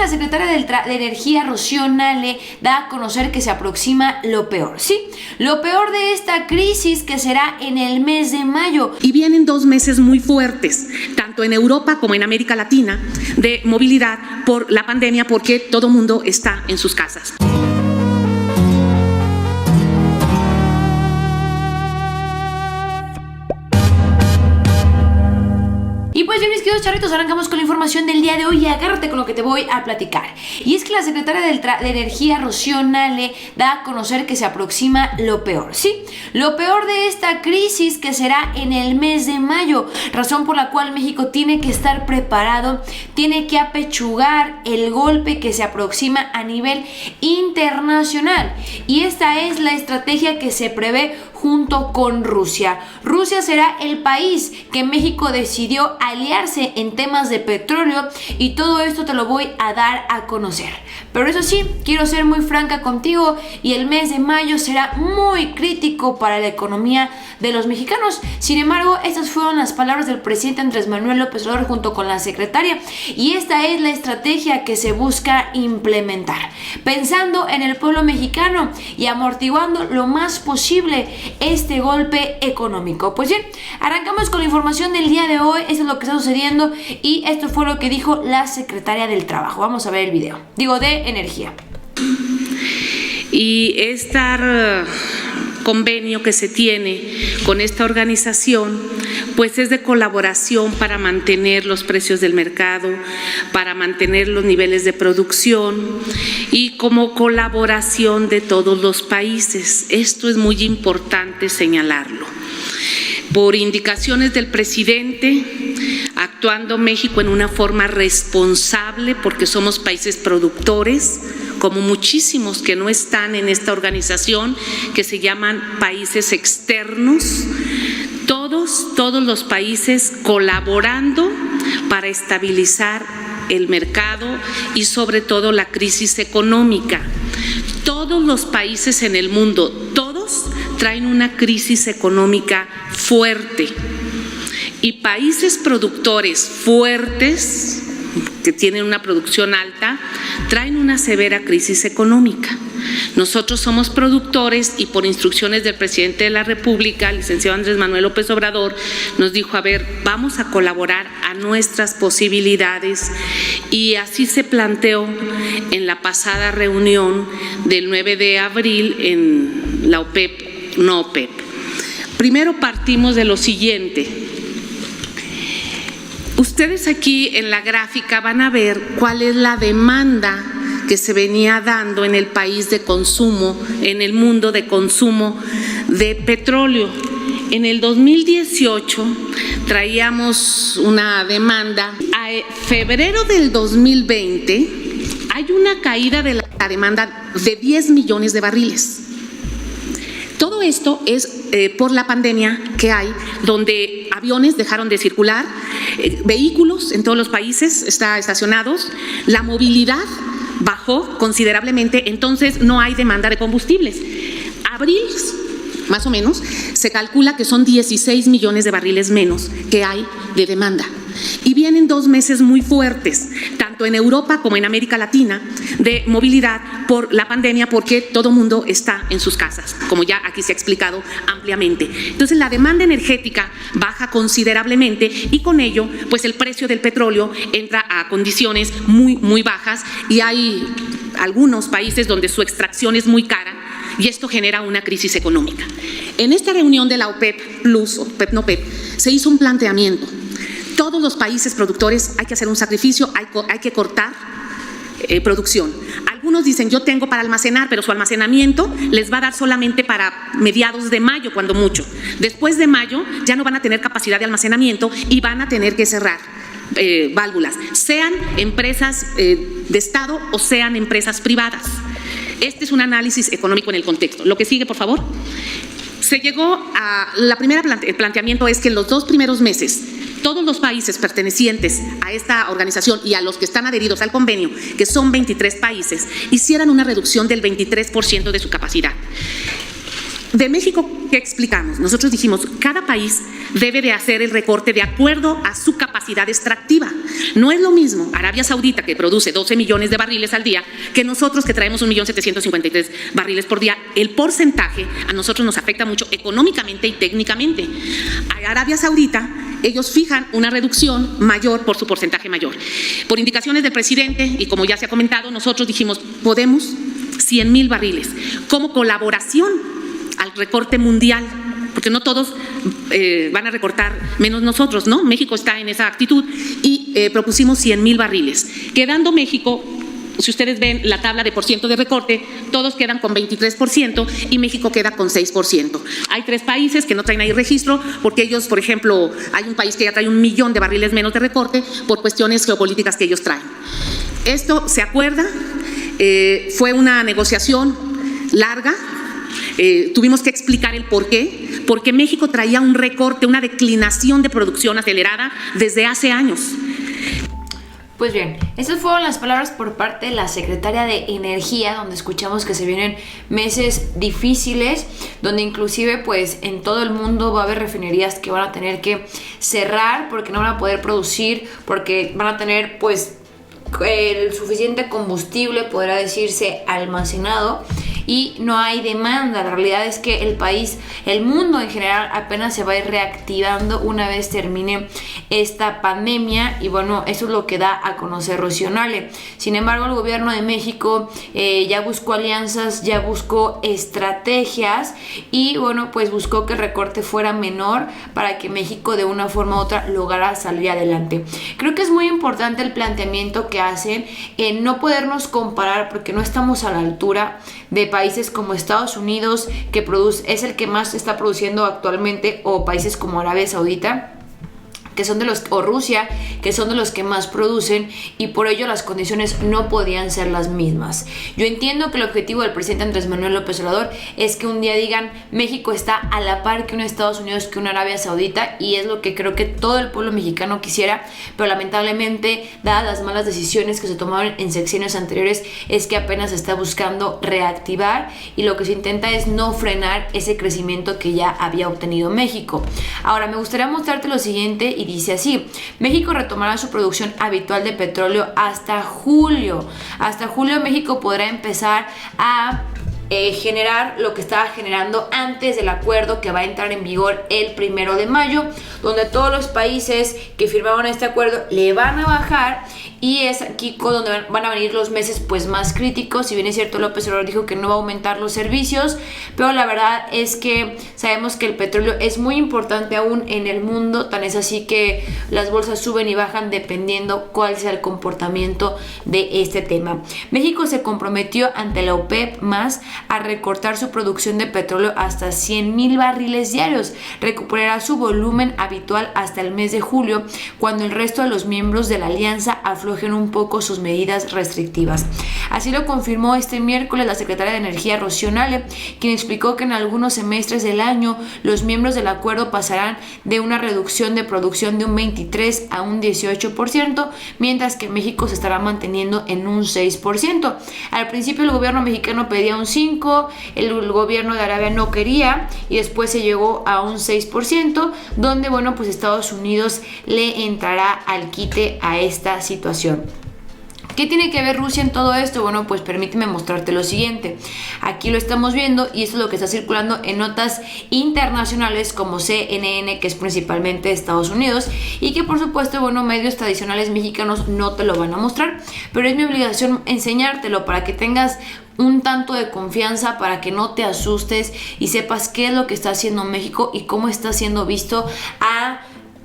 la secretaria de Energía, Rocío Nale, da a conocer que se aproxima lo peor, ¿sí? Lo peor de esta crisis, que será en el mes de mayo. Y vienen 2 meses muy fuertes, tanto en Europa como en América Latina, de movilidad por la pandemia, porque todo el mundo está en sus casas. Y pues bien, mis queridos charritos, arrancamos con la información del día de hoy y agárrate con lo que te voy a platicar. Y es que la secretaria de Energía, Rocío Nale, da a conocer que se aproxima lo peor, ¿sí? Lo peor de esta crisis, que será en el mes de mayo, razón por la cual México tiene que estar preparado, tiene que apechugar el golpe que se aproxima a nivel internacional. Y esta es la estrategia que se prevé junto con Rusia. Rusia será el país que México decidió aliarse en temas de petróleo, y todo esto te lo voy a dar a conocer. Pero eso sí, quiero ser muy franca contigo, y el mes de mayo será muy crítico para la economía de los mexicanos. Sin embargo, estas fueron las palabras del presidente Andrés Manuel López Obrador junto con la secretaria, y esta es la estrategia que se busca implementar, pensando en el pueblo mexicano y amortiguando lo más posible este golpe económico. Pues bien, arrancamos con la información del día de hoy. Esto es lo que está sucediendo, y esto fue lo que dijo la secretaria del Trabajo. Vamos a ver el video, de Energía. Y convenio que se tiene con esta organización, pues es de colaboración para mantener los precios del mercado, para mantener los niveles de producción, y como colaboración de todos los países. Esto es muy importante señalarlo. Por indicaciones del presidente, actuando México en una forma responsable, porque somos países productores, como muchísimos que no están en esta organización, que se llaman países externos, todos los países colaborando para estabilizar el mercado y sobre todo la crisis económica. Todos los países en el mundo, todos traen una crisis económica fuerte, y países productores fuertes, que tienen una producción alta, traen una severa crisis económica. Nosotros somos productores, y por instrucciones del presidente de la República, el licenciado Andrés Manuel López Obrador, nos dijo: a ver, vamos a colaborar a nuestras posibilidades, y así se planteó en la pasada reunión del 9 de abril en la OPEP, no OPEP. Primero partimos de lo siguiente. Ustedes aquí en la gráfica van a ver cuál es la demanda que se venía dando en el país de consumo, en el mundo de consumo de petróleo. En el 2018 traíamos una demanda. A febrero del 2020 hay una caída de la demanda de 10 millones de barriles. Todo esto es por la pandemia que hay, donde aviones dejaron de circular, vehículos en todos los países están estacionados, la movilidad bajó considerablemente, entonces no hay demanda de combustibles. Abril, más o menos, se calcula que son 16 millones de barriles menos que hay de demanda. Y vienen 2 meses muy fuertes, tanto en Europa como en América Latina, de movilidad por la pandemia, porque todo el mundo está en sus casas, como ya aquí se ha explicado ampliamente. Entonces la demanda energética baja considerablemente, y con ello pues el precio del petróleo entra a condiciones muy bajas, y hay algunos países donde su extracción es muy cara, y esto genera una crisis económica. En esta reunión de la OPEP Plus, OPEP no PEP, se hizo un planteamiento. Todos los países productores hay que hacer un sacrificio, hay que cortar producción. Algunos dicen: yo tengo para almacenar, pero su almacenamiento les va a dar solamente para mediados de mayo, cuando mucho. Después de mayo ya no van a tener capacidad de almacenamiento y van a tener que cerrar válvulas, sean empresas de Estado o sean empresas privadas. Este es un análisis económico en el contexto. Lo que sigue, por favor. Se llegó a la primera planteamiento es que en los 2 primeros meses todos los países pertenecientes a esta organización y a los que están adheridos al convenio, que son 23 países, hicieran una reducción del 23% de su capacidad. De México, ¿qué explicamos? Nosotros dijimos, cada país debe de hacer el recorte de acuerdo a su capacidad extractiva. No es lo mismo Arabia Saudita, que produce 12 millones de barriles al día, que nosotros, que traemos 1.753.000 barriles por día. El porcentaje a nosotros nos afecta mucho económicamente y técnicamente. A Arabia Saudita, ellos fijan una reducción mayor por su porcentaje mayor. Por indicaciones del presidente, y como ya se ha comentado, nosotros dijimos, podemos 100.000 barriles como colaboración al recorte mundial, porque no todos van a recortar, menos nosotros, ¿no? México está en esa actitud y propusimos 100.000 barriles, quedando México, si ustedes ven la tabla de % de recorte, todos quedan con 23% y México queda con 6%. Hay 3 países que no traen ahí registro, porque ellos, por ejemplo, hay un país que ya trae 1 millón de barriles menos de recorte por cuestiones geopolíticas que ellos traen. Esto se acuerda, fue una negociación larga. Tuvimos que explicar el por qué, porque México traía un recorte, una declinación de producción acelerada desde hace años. Pues bien, esas fueron las palabras por parte de la secretaria de Energía, donde escuchamos que se vienen meses difíciles, donde inclusive pues en todo el mundo va a haber refinerías que van a tener que cerrar porque no van a poder producir, porque van a tener pues el suficiente combustible, podrá decirse, almacenado, y no hay demanda. La realidad es que el país, el mundo en general, apenas se va a ir reactivando una vez termine esta pandemia, y bueno, eso es lo que da a conocer Rocío Nale. Sin embargo, el gobierno de México ya buscó alianzas, ya buscó estrategias, y bueno, pues buscó que el recorte fuera menor para que México de una forma u otra lograra salir adelante. Creo que es muy importante el planteamiento que hacen en no podernos comparar, porque no estamos a la altura de países como Estados Unidos, que es el que más está produciendo actualmente, o países como Arabia Saudita, que son de los, o Rusia, que son de los que más producen, y por ello las condiciones no podían ser las mismas. Yo entiendo que el objetivo del presidente Andrés Manuel López Obrador es que un día digan México está a la par que un Estados Unidos, que una Arabia Saudita, y es lo que creo que todo el pueblo mexicano quisiera, pero lamentablemente, dadas las malas decisiones que se tomaron en sexenios anteriores, es que apenas se está buscando reactivar, y lo que se intenta es no frenar ese crecimiento que ya había obtenido México. Ahora, me gustaría mostrarte lo siguiente, y dice así: México retomará su producción habitual de petróleo hasta julio. Hasta julio México podrá empezar a generar lo que estaba generando antes del acuerdo que va a entrar en vigor el 1 de mayo, donde todos los países que firmaron este acuerdo le van a bajar, y es aquí donde van a venir los meses pues más críticos. Si bien es cierto, López Obrador dijo que no va a aumentar los servicios, pero la verdad es que sabemos que el petróleo es muy importante aún en el mundo, tan es así que las bolsas suben y bajan dependiendo cuál sea el comportamiento de este tema. México se comprometió ante la OPEP más a recortar su producción de petróleo hasta 100.000 barriles diarios. Recuperará su volumen habitual hasta el mes de julio, cuando el resto de los miembros de la alianza aflojen un poco sus medidas restrictivas. Así lo confirmó este miércoles la secretaria de Energía, Rocío Nale, quien explicó que en algunos semestres del año los miembros del acuerdo pasarán de una reducción de producción de un 23 a un 18%, mientras que México se estará manteniendo en un 6%. Al principio el gobierno mexicano pedía un 5%, el gobierno de Arabia no quería, y después se llegó a un 6%, donde bueno, pues Estados Unidos le entrará al quite a esta situación. ¿Qué tiene que ver Rusia en todo esto? Bueno, pues permíteme mostrarte lo siguiente. Aquí lo estamos viendo, y esto es lo que está circulando en notas internacionales como CNN, que es principalmente de Estados Unidos, y que por supuesto, bueno, medios tradicionales mexicanos no te lo van a mostrar, pero es mi obligación enseñártelo para que tengas un tanto de confianza, para que no te asustes y sepas qué es lo que está haciendo México y cómo está siendo visto a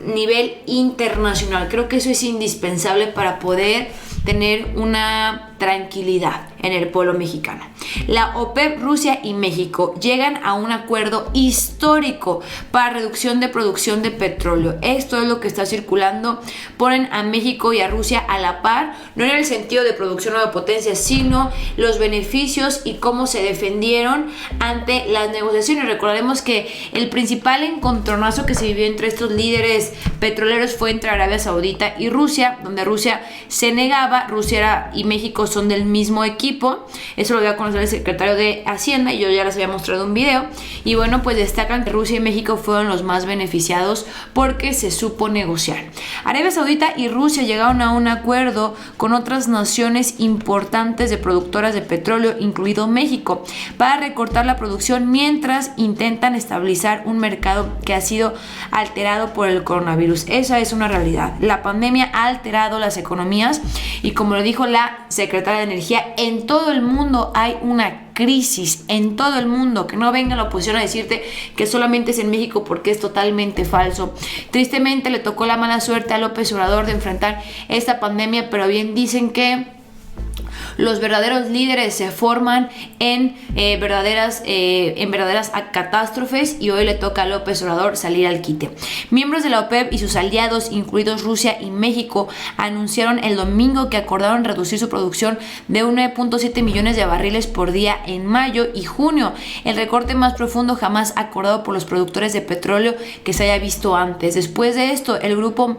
nivel internacional. Creo que eso es indispensable para poder tener una tranquilidad en el pueblo mexicano. La OPEP, Rusia y México llegan a un acuerdo histórico para reducción de producción de petróleo. Esto es lo que está circulando. Ponen a México y a Rusia a la par, no en el sentido de producción o de potencia, sino los beneficios y cómo se defendieron ante las negociaciones. Recordaremos que el principal encontronazo que se vivió entre estos líderes petroleros fue entre Arabia Saudita y Rusia, donde Rusia se negaba. Rusia y México son del mismo equipo, eso lo dio a conocer el secretario de Hacienda y yo ya les había mostrado un video. Y bueno, pues destacan que Rusia y México fueron los más beneficiados porque se supo negociar. Arabia Saudita y Rusia llegaron a un acuerdo con otras naciones importantes de productoras de petróleo, incluido México, para recortar la producción mientras intentan estabilizar un mercado que ha sido alterado por el coronavirus. Esa es una realidad. La pandemia ha alterado las economías y, como lo dijo la secretaria de Energía, en todo el mundo hay una crisis, en todo el mundo. Que no venga la oposición a decirte que solamente es en México, porque es totalmente falso. Tristemente le tocó la mala suerte a López Obrador de enfrentar esta pandemia, pero bien dicen que los verdaderos líderes se forman en verdaderas catástrofes, y hoy le toca a López Obrador salir al quite. Miembros de la OPEP y sus aliados, incluidos Rusia y México, anunciaron el domingo que acordaron reducir su producción de 1.7 millones de barriles por día en mayo y junio, el recorte más profundo jamás acordado por los productores de petróleo que se haya visto antes. Después de esto, el grupo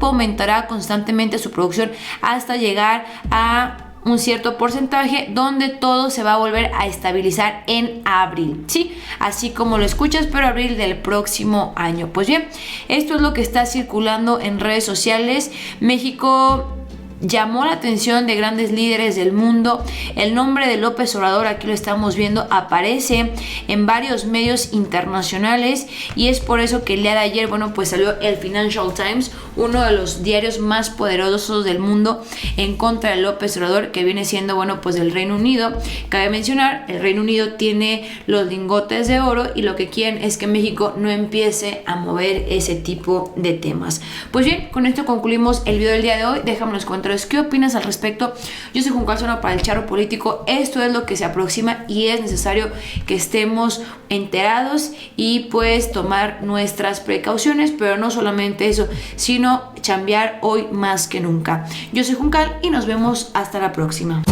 aumentará constantemente su producción hasta llegar a un cierto porcentaje, donde todo se va a volver a estabilizar en abril, ¿sí? Así como lo escuchas, pero abril del próximo año. Pues bien, esto es lo que está circulando en redes sociales. México llamó la atención de grandes líderes del mundo. El nombre de López Obrador, aquí lo estamos viendo, aparece en varios medios internacionales, y es por eso que el día de ayer, bueno, pues salió el Financial Times, uno de los diarios más poderosos del mundo, en contra de López Obrador, que viene siendo, bueno, pues del Reino Unido. Cabe mencionar, el Reino Unido tiene los lingotes de oro y lo que quieren es que México no empiece a mover ese tipo de temas. Pues bien, con esto concluimos el video del día de hoy. Déjame los comentarios ¿qué opinas al respecto? Yo soy Juan Calzona para el Charro Político. Esto es lo que se aproxima y es necesario que estemos enterados y pues tomar nuestras precauciones, pero no solamente eso, sino chambear hoy más que nunca. Yo soy Juncal y nos vemos hasta la próxima.